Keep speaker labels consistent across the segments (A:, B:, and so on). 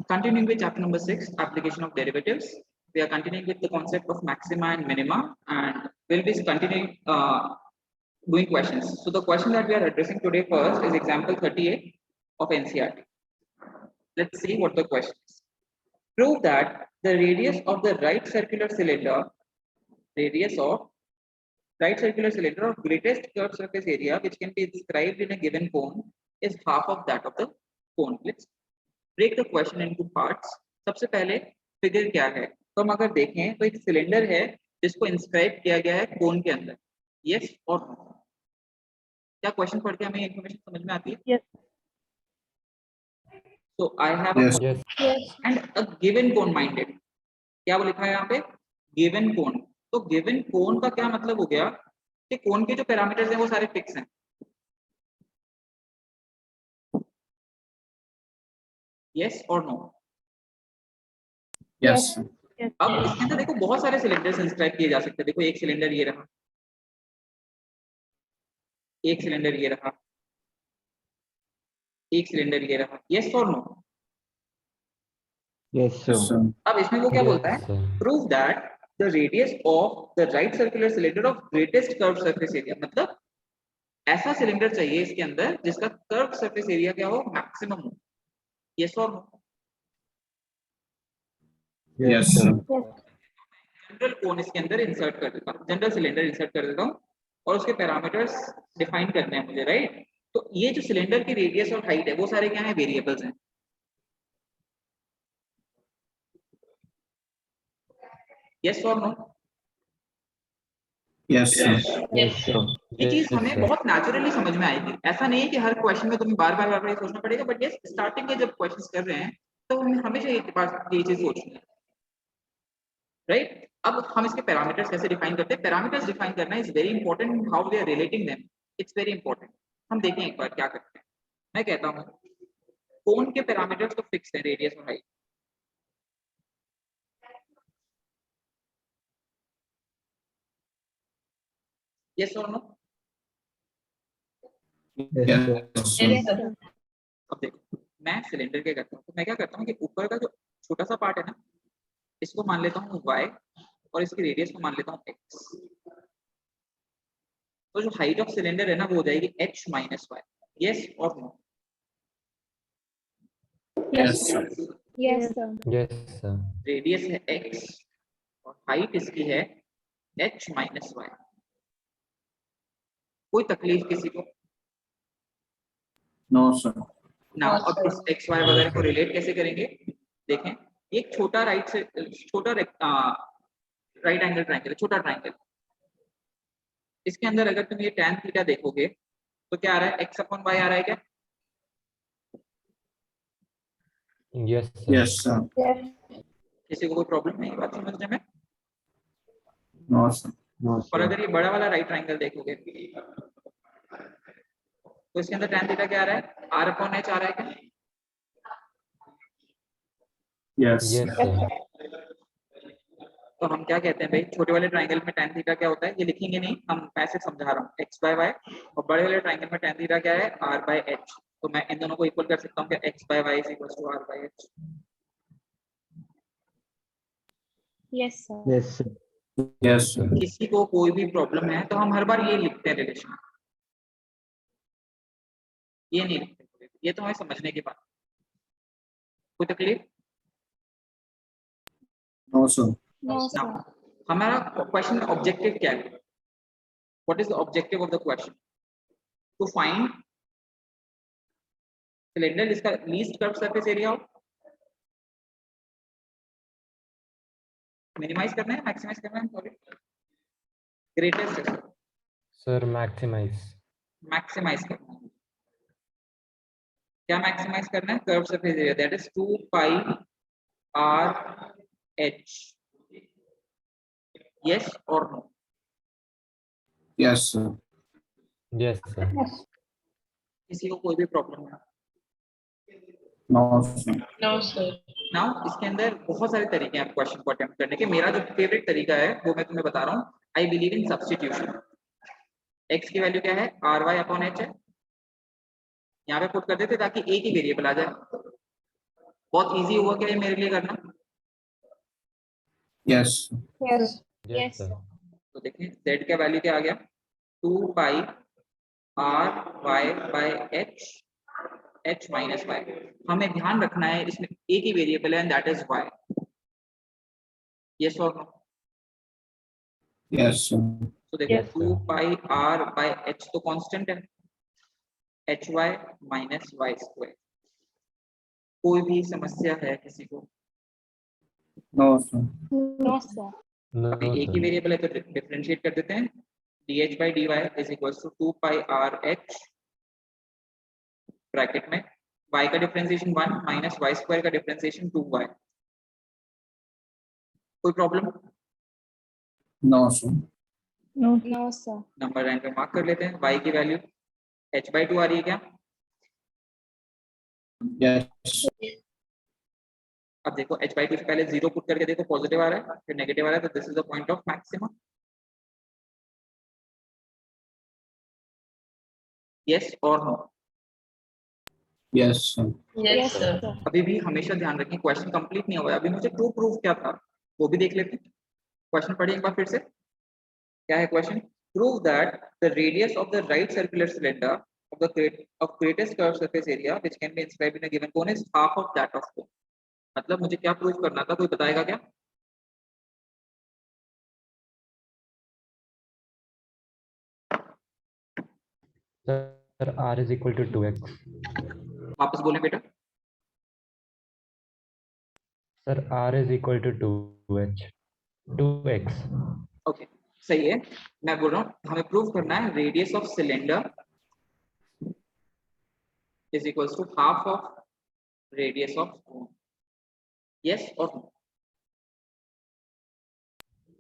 A: Continuing with chapter number 6, application of derivatives. We are continuing with the concept of maxima and minima, and we'll be continuing doing questions. So the question that we are addressing today first is example 38 of NCERT. Let's see what the question is. Prove that the radius of the right circular cylinder of greatest curved surface area which can be described in a given cone is half of that of the cone. Let's break the question into parts. सबसे पहले figure क्या है, तो हम अगर देखें तो एक सिलेंडर है जिसको इंस्क्राइब किया गया है कोन के अंदर, यस और नो। क्या क्वेश्चन पढ़ के हमें इंफॉर्मेशन समझ में आती है?
B: Yes.
A: So I have a cone and a given cone minded. क्या वो लिखा है यहाँ पे? Given cone. तो given cone का क्या मतलब हो गया कि कोन के जो पैरामीटर्स हैं वो सारे फिक्स हैं। यस और नो?
C: यस।
A: अब इसके अंदर देखो बहुत सारे सिलेंडर्स इंस्क्राइब किए जा सकते हैं। देखो एक सिलेंडर ये रहा, एक सिलेंडर ये रहा, एक सिलेंडर ये रहा, यस और नो?
D: Yes, sir.
A: अब इसमें वो क्या बोलता है? Prove that the radius of the right circular cylinder of greatest curve surface area, मतलब ऐसा सिलेंडर चाहिए इसके अंदर जिसका कर्व सरफेस एरिया क्या हो, मैक्सिमम हो। यस और नो?
C: Yes sir.
A: जनरल कोन इसके अंदर इंसर्ट कर देता हूँ, जनरल सिलेंडर इंसर्ट कर देता हूँ और उसके पैरामीटर्स डिफाइन करने हैं मुझे, राइट? तो ये जो सिलेंडर की रेडियस और हाइट है वो सारे क्या है, वेरिएबल्स हैं। यस और no?
C: Yes sir.
D: Yes, sir.
A: ये चीज हमें बहुत नेचुरली समझ में आएगी। ऐसा नहीं है कि हर क्वेश्चन में तुम्हें बार बार ये सोचना पड़ेगा, बट यस स्टार्टिंग में जब क्वेश्चंस कर रहे हैं तो हमें हमेशा ये चीज सोचनी है, राइट? अब हम इसके पैरामीटर्स कैसे डिफाइन करते हैं? पैरामीटर्स डिफाइन करना is very important, how we are relating them, it's very important. हम देखें एक बार क्या करते हैं। मैं कहता हूँ कोन के पैरामीटर्स तो फिक्स है, रेडियस और हाइट। यस और नो?
D: Yes, sir.
A: अब देखो मैं सिलेंडर क्या करता हूँ, तो मैं क्या करता हूँ कि ऊपर का जो छोटा सा पार्ट है ना, इसको मान लेता हूँ y और इसकी रेडियस को मान लेता हूँ x। तो जो हाइट ऑफ सिलेंडर है ना वो हो जाएगी h माइनस वाई। यस और no?
C: Yes sir.
B: Yes, sir.
D: Yes, sir.
A: Radius है x और हाइट इसकी है h माइनस वाई। कोई तकलीफ किसी को?
C: No sir.
A: ना। अब इस x y वगैरह को रिलेट कैसे करेंगे? देखें एक छोटा राइट एंगल ट्रायंगल, छोटा ट्रायंगल, इसके अंदर अगर तुम ये tan थीटा देखोगे तो क्या आ रहा है, x अपॉन y आ रहा है क्या?
D: Yes, sir.
C: Yes sir.
B: Yes.
A: किसी को कोई प्रॉब्लम नहीं बात समझने में?
C: No sir.
D: No,
A: और
D: sir.
A: अगर ये बड़ा वाला राइट ट्रायंगल देखोगे तो इसके अंदर tan थीटा क्या आ रहा है, r अपॉन h आ रहा है क्या?
C: Yes
D: Yes,
C: sir.
D: sir.
A: तो हम क्या कहते हैं भाई, छोटे वाले ट्रायंगल में tan थीटा क्या होता है ये लिखेंगे नहीं, हम ऐसे समझा रहा हूँ x बाय y, और बड़े वाले ट्रायंगल में tan थीटा क्या है, r बाय h। तो मैं इन दोनों को इक्वल कर सकता हूँ क्या, x by y is equal to r by h।
B: Yes, sir.
D: Yes, sir.
C: Yes sir.
A: किसी को कोई भी प्रॉब्लम है तो हम हर बार ये लिखते हैं रिलेशन, ये नहीं लिखते, ये तो हमें समझने की बात। कोई तकलीफ?
C: No sir.
B: No,
A: ना।
B: sir.
A: हमारा क्वेश्चन ऑब्जेक्टिव क्या है? What is the objective of the question? To find cylinder जिसका लीस्ट कर्व सरफेस एरिया हो, मिनिमाइज करना है, मैक्सिमाइज करना है, sorry, greatest
D: Sir, maximize.
A: Maximize करना है। क्या मैक्सिमाइज करना है? Curve surface area, that is 2 pi r h। Yes और no?
C: Yes sir.
D: Yes, sir.
A: किसी को कोई भी प्रॉब्लम है?
C: No sir.
B: No, sir.
A: Now इसके अंदर बहुत सारे तरीके हैं क्वेश्चन को अटेम्प्ट करने के। मेरा जो फेवरेट तरीका है वो मैं तुम्हें बता रहा हूँ। I believe in substitution. x की वैल्यू क्या है, ry अपॉन h है, यहाँ पे पुट कर देते ताकि एक ही वेरिएबल आ जाए। बहुत इजी हुआ क्या ये मेरे लिए करना?
C: Yes.
B: Yes.
D: Yes,
B: Yes,
D: sir.
B: sir.
A: तो देखिए z का वैल्यू क्या आ गया, 2 pi r y by h minus y। हमें ध्यान रखना है इसमें एक ही वेरिएबल है and that is y। Yes और नो?
C: Yes, sir.
A: तो देखिए
D: Yes,
A: 2
D: sir.
A: Pi r by h तो कांस्टेंट है, h y minus y square. कोई भी समस्या है किसी को?
C: No, sir.
B: No, sir.
D: No,
A: अभी एक ही
D: sir.
A: वेरिएबल है तो डिफरेंशिएट कर देते हैं। dh by dy is equals to 2 pi r h bracket में y का डिफरेंशिएशन 1 माइनस y स्क्वायर का डिफरेंशिएशन 2y। कोई problem?
C: No, sir.
B: No, sir.
A: Number line पे मार्क कर लेते हैं। y की वैल्यू h by 2 आ रही है क्या?
C: Yes.
A: अब देखो h by 2 से पहले 0 पुट करके देखो, पॉजिटिव आ रहा है फिर नेगेटिव आ रहा है, तो this is the point of maximum. Yes और no?
C: Yes, sir.
B: Yes, sir.
A: अभी भी हमेशा ध्यान रखें क्वेश्चन कंप्लीट नहीं हुआ है। अभी मुझे ट्रू प्रूफ क्या था वो भी देख लेते हैं। क्वेश्चन पढ़िए एक बार फिर से। क्या है question? Prove that the radius of the right circular cylinder of the greatest curved surface area which can be inscribed in a given cone is half of that of cone। मतलब मुझे क्या प्रूव करना था, कोई बताएगा क्या?
D: Sir, R is equal to 2x.
A: वापस बोलें बेटा।
D: Sir, R is equal to 2x.
A: Okay सही है। मैं बोल रहा हूँ हमें प्रूव करना है radius of cylinder is equals to half of radius of cone. Yes और नो?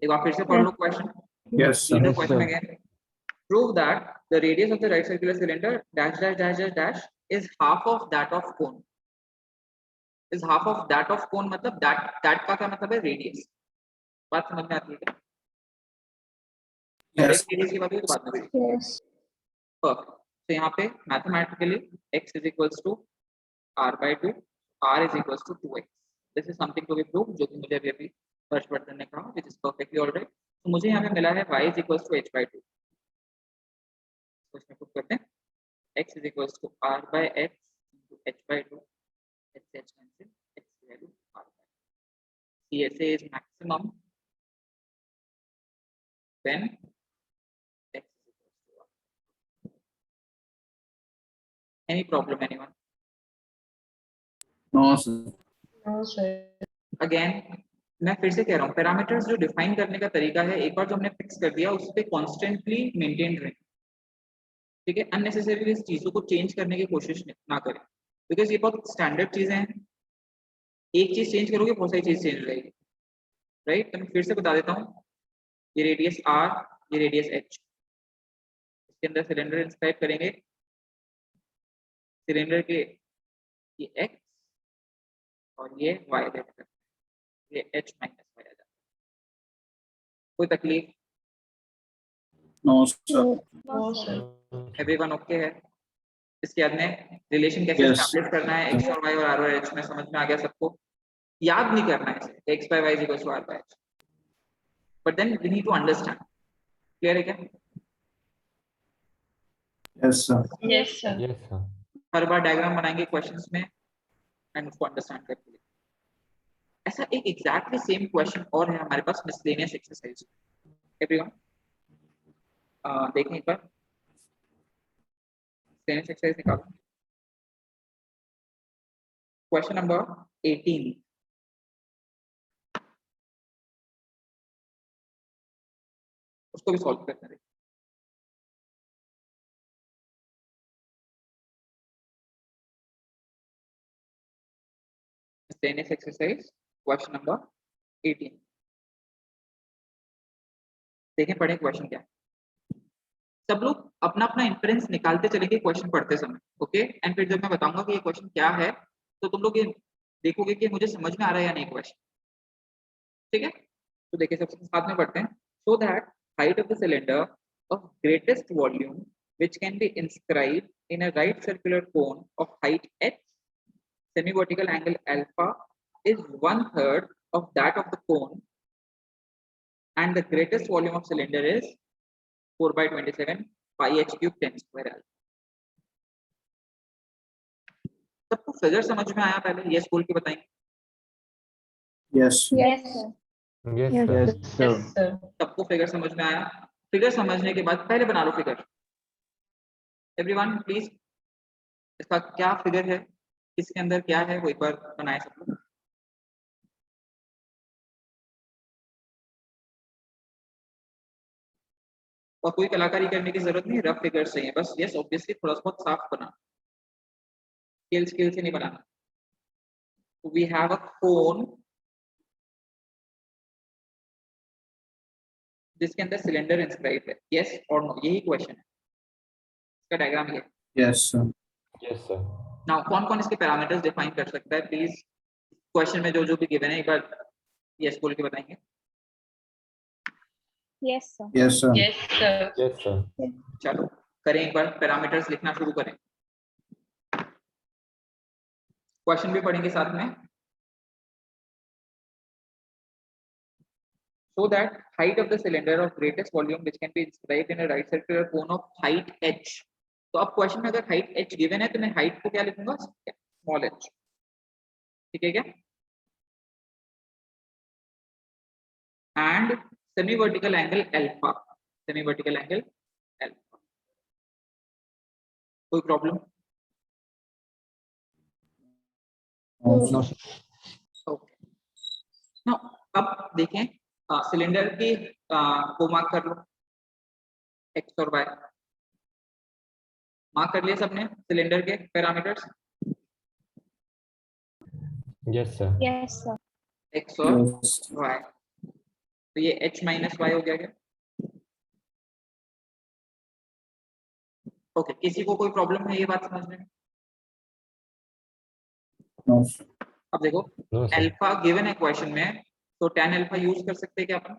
A: एक बार फिर से पढ़ लो question.
C: Yes, sir.
D: Yes,
A: question
D: sir.
A: Again. Prove that the radius of the right circular cylinder dash dash dash dash dash is half of that of cone। is half of that of cone मतलब that का क्या मतलब है? Radius. बात समझ में आती है क्या?
C: Yes.
A: रेडियस की बात हुई तो बात में
B: Yes.
A: परफेक्ट। तो यहाँ पे mathematically x is equals to r by 2, r is equals to 2x। this is something to be proved जो कि मुझे अभी हर्षवर्धन ने कहा which is perfectly alright। तो मुझे यहाँ पे मिला है y is equals to h by 2। तो इसमें पुट करते हैं x is equals to r by x into h by 2। h cancel, x value r by CSA is maximum when x is equals to r। Any problem anyone?
C: No, sir.
B: No, sir.
A: Again मैं फिर से कह रहा हूँ parameters जो define करने का तरीका है, एक बार जो हमने फिक्स कर दिया उस पे कॉन्स्टेंटली मेंटेन रहे। ठीक है, अननेसेसरीली इस चीजों को चेंज करने की कोशिश ना करें बिकॉज ये बहुत स्टैंडर्ड चीजें हैं। एक चीज चेंज करोगे बहुत सारी चीज चेंज हो जाएगी। राइट, तो मैं फिर से बता देता हूँ, ये रेडियस r, ये रेडियस h। इसके अंदर सिलेंडर इंस्क्राइब करेंगे, सिलेंडर के ये x और ये y दे देते हैं, ये h माइनस y आ जाता है। कोई तकलीफ?
C: No, sir.
B: No, sir.
A: Everyone okay है? इसके बाद में रिलेशन कैसे
C: Yes.
A: एस्टैब्लिश करना है x और y और r और h में समझ में आ गया सबको? याद नहीं करना है इसे, x by y is equals to r by h, but then we need to understand। Clear है क्या?
C: Yes, sir.
B: Yes, sir.
D: Yes, sir.
A: हर बार डायग्राम बनाएंगे क्वेश्चंस में एंड उसको अंडरस्टैंड करके। ऐसा एक एग्जैक्टली सेम क्वेश्चन और है हमारे पास मिसलेनियस एक्सरसाइज। एवरीवन देखें एक बार मिसलेनियस एक्सरसाइज निकालो। Question number 18। उसको भी सॉल्व करना है। Miscellaneous exercise question number 18। देखें पढ़ें क्वेश्चन क्या है। सब लोग अपना अपना इंफरेंस निकालते चलेंगे क्वेश्चन पढ़ते समय, ओके? एंड फिर जब मैं बताऊंगा कि ये क्वेश्चन क्या है तो तुम लोग ये देखोगे कि मुझे समझ में आ रहा है या नहीं क्वेश्चन। ठीक है, तो देखिए सबसे साथ में पढ़ते हैं। So that height of the cylinder of greatest volume which can be inscribed in a right circular cone of height h, semi-vertical angle alpha is 1/3 of that of the cone, and the greatest volume of cylinder is 4/27 pi h cube 10 square alpha. सबको figure समझ में आया? पहले ये school की बताएंगे।
C: Yes.
B: Yes, sir.
D: Yes,
B: Yes,
D: sir.
B: Yes, sir.
A: सबको figure समझ में आया? फिगर समझने के बाद पहले बना लो फिगर। एवरीवन प्लीज, इसका क्या फिगर है, इसके अंदर क्या है, वो एक बार बनाए सब लोग। और कोई कलाकारी करने की जरूरत नहीं, रफ फिगर चाहिए बस। यस ऑब्वियसली थोड़ा बहुत साफ बना, स्किल से नहीं बनाना। वी हैव अ कोन जिसके अंदर सिलेंडर इंस्क्राइब है, यस और नो, यही क्वेश्चन है। इसका डायग्राम ये।
C: Yes, sir.
D: Yes, sir.
A: Now कौन कौन इसके पैरामीटर्स डिफाइन कर सकता है? प्लीज क्वेश्चन में जो जो भी गिवन है एक बार यस बोल के बताएंगे।
B: Yes, sir.
C: Yes, sir.
B: Yes, sir.
D: Yes, sir.
A: चलो करें एक बार, पैरामीटर्स लिखना शुरू करें। क्वेश्चन भी पढ़ेंगे साथ में। So that height of the cylinder of greatest volume which can be inscribed in a right circular cone of height h. तो अब क्वेश्चन में अगर height h given है तो मैं height को क्या लिखूंगा? Small h। ठीक है क्या? And semi vertical angle alpha, semi vertical angle alpha। कोई problem?
C: No, sir.
A: Okay. Now अब देखें, सिलेंडर की को मार्क कर लो, एक्स और वाई मार्क कर लिए सबने सिलेंडर के parameters.
D: Yes, sir.
B: Yes, sir.
A: X और
C: Yes.
A: वाई, तो ये h माइनस वाई हो गया क्या? ओके, किसी को कोई प्रॉब्लम है ये बात समझने में?
C: No, sir.
A: अब देखो
D: No, sir.
A: अल्फा गिवन है क्वेश्चन में, तो tan अल्फा यूज कर सकते हैं क्या अपन?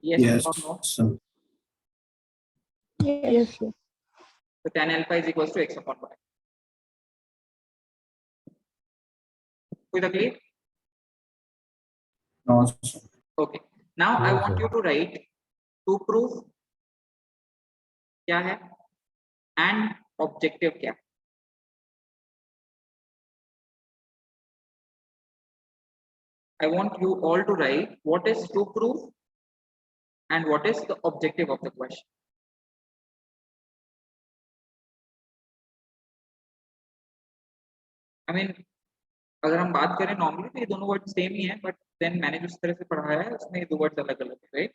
C: Yes,
A: और नो?
C: sir.
B: Yes, sir.
A: तो tan अल्फा is equal to x upon y। कोई तकलीफ?
C: No, sir.
A: Okay, now I
D: No,
A: want
D: sir.
A: You to write to proof क्या है एंड ऑब्जेक्टिव क्या है। I want you all to write what is to prove and what is the objective of the question. I mean, अगर हम बात करें normally तो ये दोनों वर्ड सेम ही है, बट देन मैंने जिस तरह से पढ़ाया है उसमें ये दो वर्ड्स अलग अलग है, राइट?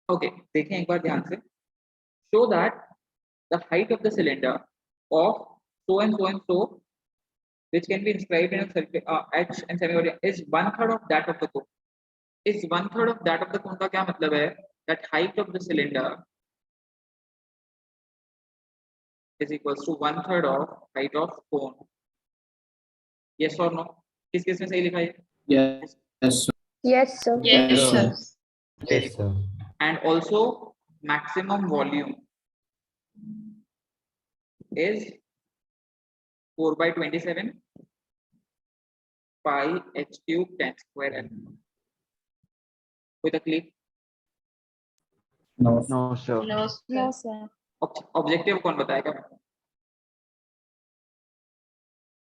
A: ओके, देखें एक बार ध्यान से। Show that the height of the cylinder of so and so and so which can be inscribed in a circle h and semi is 1/3 of that of the cone. Is 1/3 of that of the cone का क्या मतलब है? That height of the cylinder is equals to 1/3 of height of cone. Yes or no? किस किस में सही लिखा है?
C: Yes, yes, sir.
B: Yes, sir.
C: Yes, sir.
D: Yes, sir.
A: And also maximum volume is 4/27 pi h cube 10 square l. कोई तकलीफ?
C: No,
E: No, sir.
B: No, sir. No, sir.
A: Objective कौन बताएगा?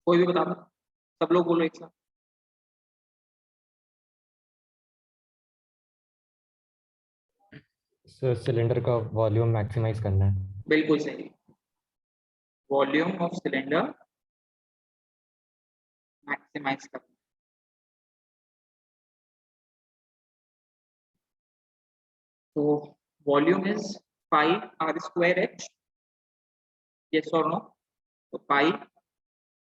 A: कोई भी बता दो, सब लोग बोलो एक साथ।
D: सर सिलेंडर का वॉल्यूम मैक्सिमाइज करना है।
A: बिल्कुल सही, वॉल्यूम ऑफ सिलेंडर मैक्सिमाइज करना। तो volume is pi r square h, yes और नो? तो pi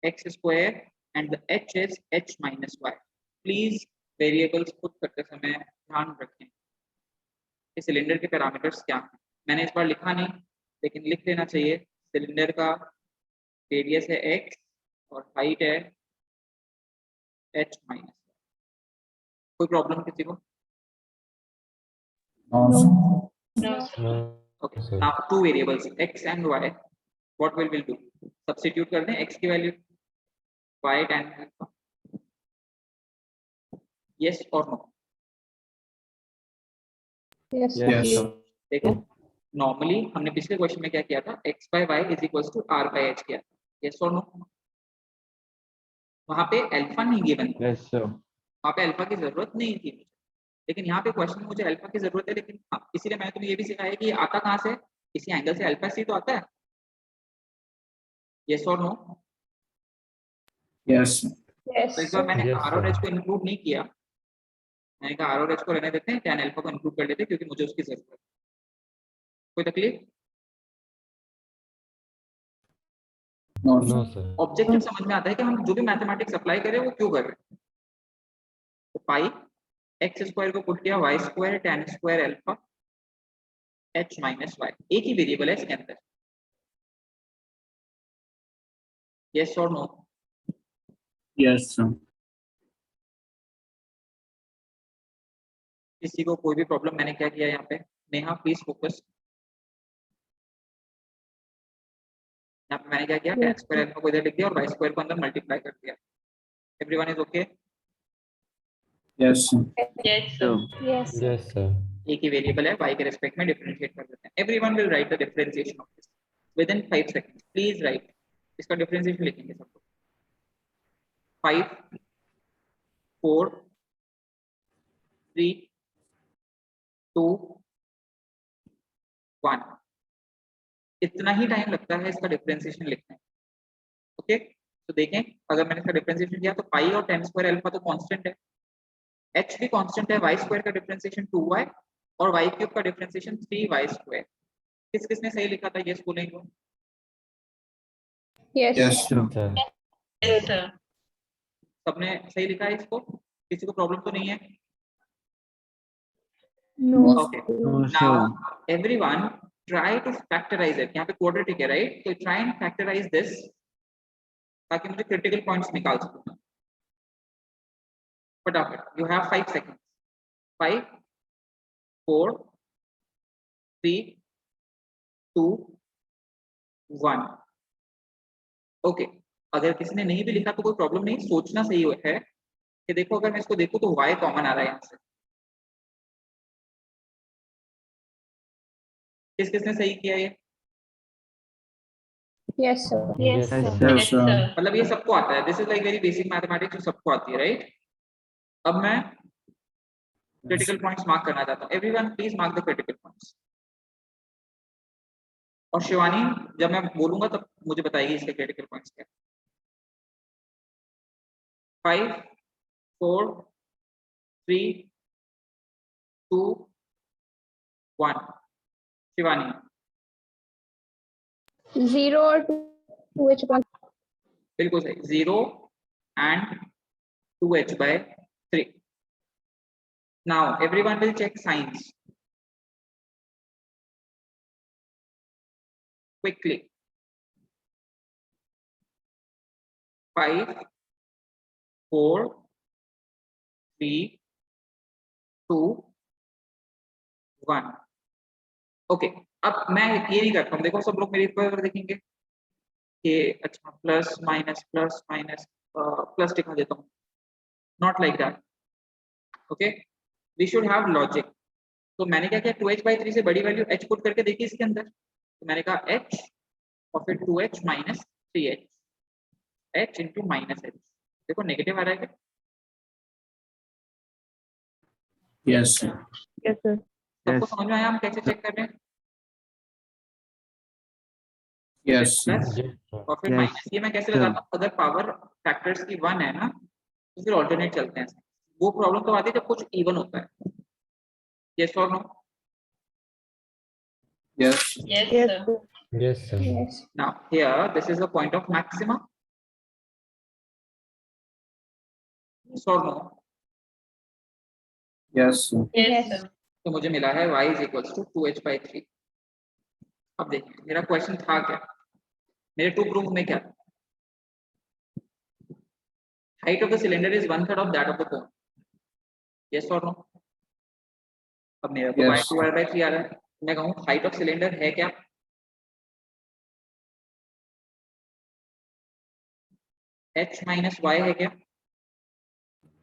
A: x square and the h is h minus y. Please variables खुद करते समय ध्यान रखें कि सिलेंडर के पैरामीटर्स क्या हैं। मैंने इस बार लिखा नहीं, लेकिन लिख लेना चाहिए सिलेंडर का रेडियस है x और हाइट है h माइनस। कोई प्रॉब्लम किसी को?
C: No, sir.
B: No, sir.
D: No,
A: Okay,
D: sir.
A: now two variables x and y. What will we do? Substitute कर दें x की value y tan alpha. Yes or no?
B: Yes,
C: Yes.
B: sir.
A: देखो normally हमने पिछले question में क्या किया था, x by y is equals to r by h किया था. Yes or no? वहां पे अल्फा नहीं गिवन,
E: Yes, sir.
A: वहां पे अल्फा की जरूरत नहीं थी मुझे, लेकिन यहाँ पे क्वेश्चन में मुझे अल्फा की जरूरत है. लेकिन इसीलिए मैंने तुम्हें ये भी सिखाया कि आता कहाँ से, इसी एंगल से अल्फा सी तो आता है. Yes or no?
C: Yes, sir.
B: Yes,
A: तो इस बार
B: sir.
A: मैंने
D: Yes,
A: r और h
D: sir.
A: को इंक्लूड नहीं किया. मैंने कहा r और h को रहने देते हैं, tan अल्फा को इंक्लूड कर लेते हैं क्योंकि मुझे उसकी जरूरत है. कोई तकलीफ?
C: No,
D: No,
C: sir.
D: sir.
A: Objective समझ में आता है कि हम जो भी मैथमेटिक्स अप्लाई कर रहे हैं वो क्यों कर रहे हैं. तो पाई एक्स स्क्वायर को पुट किया y square tan square alpha h minus y, एक ही वेरिएबल है इसके अंदर. यस और नो?
C: Yes, sir.
A: किसी को कोई भी प्रॉब्लम? मैंने क्या किया यहाँ पे, नेहा प्लीज फोकस. यहाँ पे मैंने क्या किया, tan स्क्वायर अल्फा को इधर लिख दिया और वाई स्क्वायर को अंदर मल्टीप्लाई कर दिया. Everyone is okay?
C: Yes, sir.
B: Yes, sir. Yes, sir.
D: Yes, sir.
A: एक ही वेरिएबल है, y के रिस्पेक्ट में डिफरेंशिएट कर देते हैं. Everyone will write the differentiation of this with in 5 seconds. Please right. इसका डिफरेंशिएशन लिखेंगे सब लोग. 5 4 3 2 1. इतना ही टाइम लगता है इसका डिफरेंशिएशन लिखने में. ओके, तो देखें अगर मैंने इसका डिफरेंशिएशन किया तो पाई और tan स्क्वायर अल्फा तो कांस्टेंट है, h भी कांस्टेंट है, y स्क्वायर का डिफरेंशिएशन 2y और y क्यूब का डिफरेंशिएशन 3y स्क्वायर. किसने सही लिखा था ये स्कूलिंग को?
B: Yes,
C: Yes, sir.
D: Sir.
B: Yes, sir.
A: सबने सही लिखा है इसको? किसी को प्रॉब्लम तो नहीं है?
B: No,
A: Okay.
E: No,
A: Now
E: sir.
A: everyone try to factorize it. यहाँ पे quadratic है, right? So try and factorize this ताकि मुझे critical points निकाल सकूँ. फटाफट. You have 5 seconds. 5 4 3 2 1. ओके, अगर किसी ने नहीं भी लिखा तो कोई प्रॉब्लम नहीं, सोचना सही है कि देखो अगर मैं इसको देखूं तो y कॉमन आ रहा है यहाँ से. किसने सही किया ये?
B: yes, sir.
E: Yes, sir.
C: Yes, sir.
A: मतलब ये सबको आता है. This is like very basic mathematics जो सबको आती है, राइट? अब मैं क्रिटिकल पॉइंट्स मार्क करना चाहता हूँ. Everyone please mark the critical points. और शिवानी जब मैं बोलूंगा तब मुझे बताएगी इसके क्रिटिकल पॉइंट्स क्या. 5 4 3 2 1. शिवानी
B: 0 or 2h by
A: बिल्कुल सही. 0 and 2h by 3. Now everyone will check signs quickly. 5 4 3 2 1. Okay, अब मैं ये नहीं करता हूँ. देखो सब लोग मेरे पर देखेंगे कि अच्छा प्लस माइनस प्लस दिखा देता हूँ. Not like that. Okay, we should have logic. तो मैंने क्या किया, 2h by 3 से बड़ी वैल्यू h पुट करके देखी इसके अंदर. तो मैंने कहा h और फिर 2h minus 3h, h into minus h. देखो नेगेटिव आ रहा है क्या?
C: Yes, sir.
B: yes, sir.
A: सबको
E: Yes.
A: समझ में आया हम कैसे चेक कर रहे हैं?
C: Yes, sir.
A: Plus
D: Yes, sir.
A: और फिर
E: Yes,
A: माइनस. ये मैं कैसे
E: sir.
A: लगाता हूँ, अगर पावर फैक्टर्स की 1 है ना तो फिर ऑल्टरनेट चलते हैं. वो प्रॉब्लम तो आती है जब कुछ इवन होता है. यस और no?
C: Yes.
B: Yes,
C: Yes,
B: sir.
D: Yes, sir.
B: Yes.
A: Now here this is the point of maxima. Yes or no?
C: Yes, sir.
B: Yes, sir.
A: तो मुझे मिला है y is equals to 2h by 3. अब देखिए मेरा क्वेश्चन था क्या, मेरे टू प्रूफ में क्या था, height of the cylinder is 1/3 of that of the cone, yes और नो। अब मेरा तो
C: Yes.
A: y2/3 आ रहा है, मैं कहूँ हाइट ऑफ सिलेंडर है क्या, h माइनस y है क्या,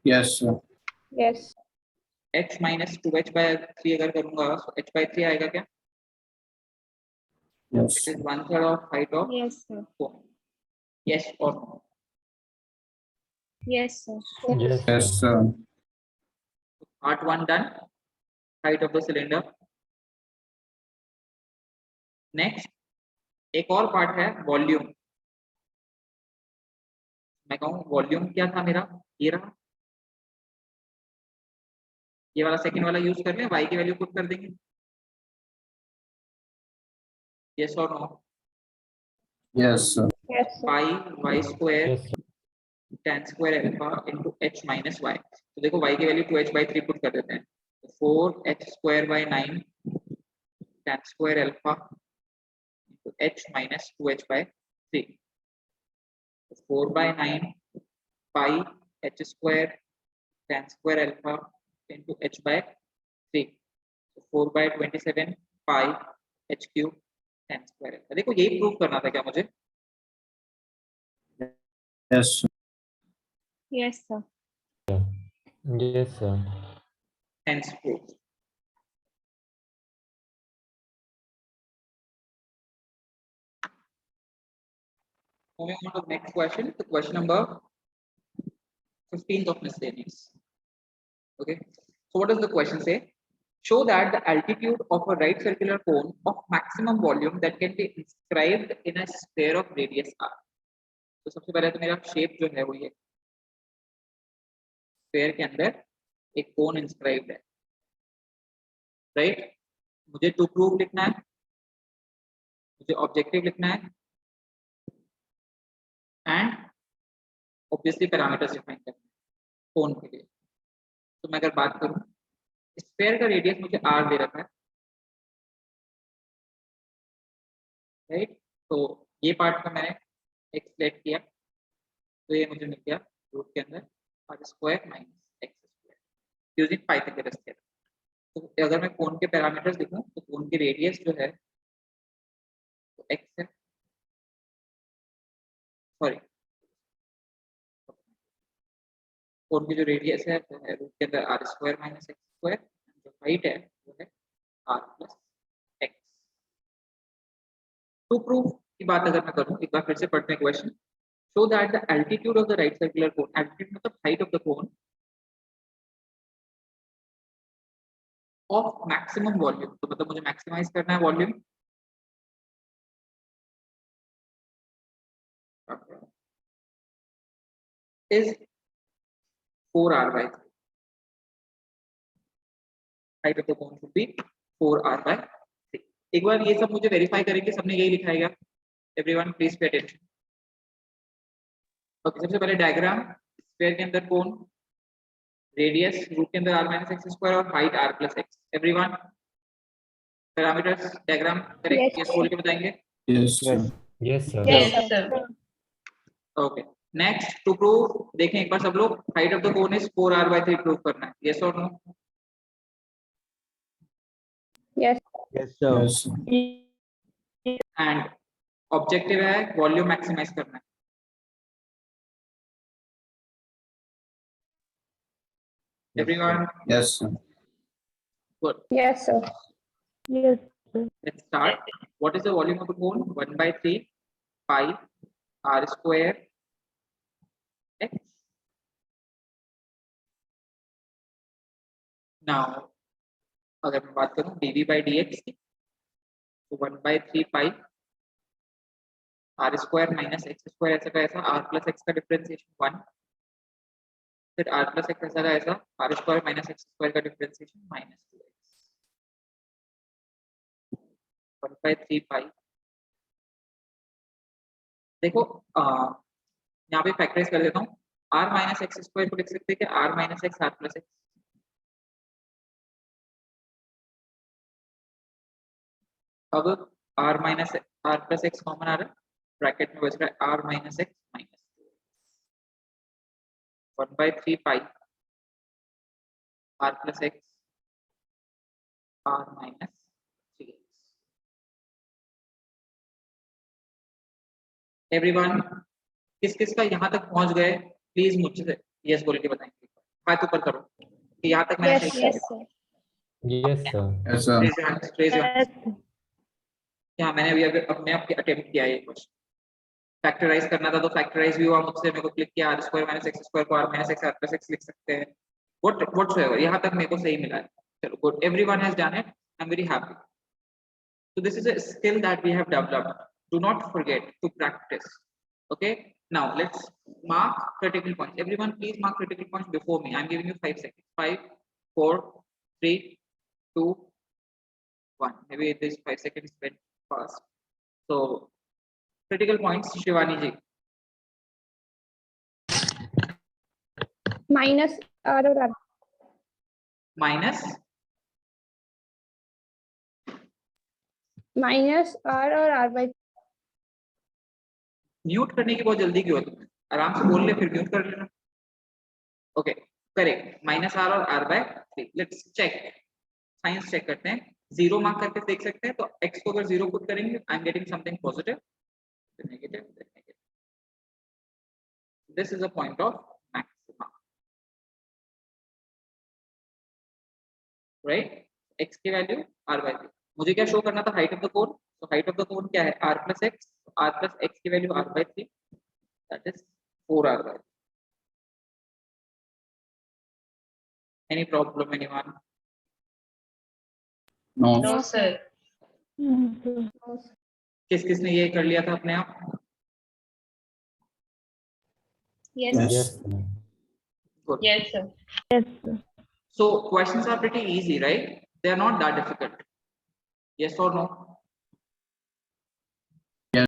C: Yes, sir.
B: Yes.
A: h minus 2h/3 अगर करूंगा तो h/3 आएगा क्या,
C: Yes.
A: It is 1/3 of height of
B: Yes, sir.
A: Cone, yes और no.
B: Yes, sir.
D: Yes,
C: Yes,
D: sir.
C: sir.
A: Part 1 done, height of the cylinder. Next एक और part है volume, मैं कहूँ वॉल्यूम क्या था मेरा, ये रहा, ये वाला सेकंड वाला यूज कर लें, y की वैल्यू पुट कर देंगे, यस और no.
C: Yes, sir.
B: Yes, sir.
A: Pi y square
D: Yes, sir.
A: tan square alpha into h minus y, तो देखो y की वैल्यू 2h/3 पुट कर देते हैं, तो 4h square by 9 tan square alpha into h minus 2h/3, तो 4/9 पाई h square tan square alpha into h/3, तो 4/27 पाई h cube tan square alpha. देखो यही प्रूव करना था क्या मुझे,
C: Yes, sir.
B: Yes, sir.
D: Yes, sir.
A: hence proof। Moving on to the next question, the question number 15th of miscellaneous. Okay, so what does the question say? Show that the altitude of a right circular cone of maximum volume that can be inscribed in a sphere of radius r. तो सबसे पहले तो मेरा shape जो है वो ये sphere के अंदर एक कोन इंस्क्राइब्ड है, राइट। मुझे टू प्रूव लिखना है, मुझे ऑब्जेक्टिव लिखना है एंड ऑब्वियसली पैरामीटर्स डिफाइन करना है कोन के लिए। तो मैं अगर बात करूं, स्फीयर का रेडियस मुझे r दे रखा है, राइट। तो ये पार्ट का मैंने x सेलेक्ट किया, तो ये मुझे मिल गया रूट के अंदर r square minus x square using Pythagoras theorem. तो अगर मैं कोन के पैरामीटर्स लिखूं तो कोन की रेडियस जो है तो x है, सॉरी कोन की जो रेडियस है वो है रूट के अंदर r square minus x square, जो हाइट है वो है r plus x। To proof की बात अगर मैं करूं, एक बार फिर से पढ़ते हैं question. Show that the altitude of the right circular cone, altitude मतलब height of the cone of maximum volume, तो मतलब मुझे मैक्सिमाइज करना है volume, is 4r/3, height of the cone should be 4r/3। एक बार ये सब मुझे वेरीफाई करेंगे, सबने यही लिखा है क्या, everyone please pay attention. Okay, सबसे पहले डायग्राम, स्फीयर के अंदर कोन, रेडियस रूट के अंदर r माइनस एक्स स्क्वायर और height r plus x. Everyone parameters diagram correct,
B: Yes.
A: ये बोल के बताएंगे।
C: Yes, sir.
D: Yes, sir.
B: Yes, sir.
A: Okay, next to prove, देखें एक बार सब लोग, height of the cone is 4r/3 prove करना है, यस और no.
B: Yes.
C: Yes, sir.
A: And objective है वॉल्यूम मैक्सिमाइज करना है, everyone
C: Yes, sir.
A: Good.
B: Yes, sir. Yes.
A: Let's start. What is the volume of the cone? 1/3 pi r square x. Now, अगर मैं बात करूं dv/dx की, तो 1/3 pi r square minus x square ऐसा का ऐसा, r प्लस एक्स का डिफरेंशिएशन 1, फिर r प्लस एक्स ऐसा का ऐसा, r square minus x square का डिफरेंशिएशन -2x, 1/3 pi। देखो यहाँ पे फैक्टराइज कर देता हूँ, r माइनस एक्स स्क्वायर को लिख सकते हैं कि r माइनस एक्स r प्लस एक्स। अब r minus r plus x common आ रहा है, ब्रैकेट में बच रहा है r minus x minus 1/3 pi r plus x r minus 3x. Everyone किस किस का यहाँ तक पहुंच गए प्लीज मुझसे यस बोल के बताएंगे, हाथ ऊपर करो कि यहाँ तक मैंने
B: Yes,
A: सही
B: yes, sir.
D: Yes, sir.
C: Yes, sir.
A: Raise your hands, raise your hands.
B: Yes.
A: यहाँ मैंने अभी अपने आप अटेम्प्ट किया है ये क्वेश्चन, फैक्टराइज करना था तो फैक्टराइज भी हुआ मुझसे, मेरे को क्लिक किया r square minus x square को r minus x r plus x लिख सकते हैं, व्हाटसोएवर यहाँ तक मेरे को सही मिला है. चलो good, everyone has done it, I am very happy. So this is a skill that we have developed. Do not forget to practice. Okay. Now let's mark critical points. Everyone, please mark critical points before me. I'm giving you 5 seconds. 5, 4, 3, 2, 1. Maybe this 5 seconds went fast. So critical points, Shivani ji.
B: Minus r or r.
A: Minus
B: Minus r or r by.
A: Mute करने की बहुत जल्दी क्यों है तुम्हें? आराम से बोल ले फिर म्यूट कर लेना. ओके करेक्ट, माइनस आर और r by 3. Let's check, science check करते हैं. 0 मार्क करके देख सकते हैं, तो x को अगर 0 पुट करेंगे I am getting something positive, negative. This is a point of maxima, right? x की वैल्यू r बाय 3. मुझे क्या शो करना था? Height of the cone. तो हाइट ऑफ द कोन क्या है? r plus x. r plus x की value r by 3, that is 4r by 3. Any problem anyone?
C: No.
E: No, sir.
A: किस किसने ये कर लिया था अपने आप?
B: Yes.
C: Yes.
D: Yes, sir.
A: Good.
E: Yes, sir.
B: Yes. Sir.
A: So questions are pretty easy, right? They are not that difficult. Yes or no?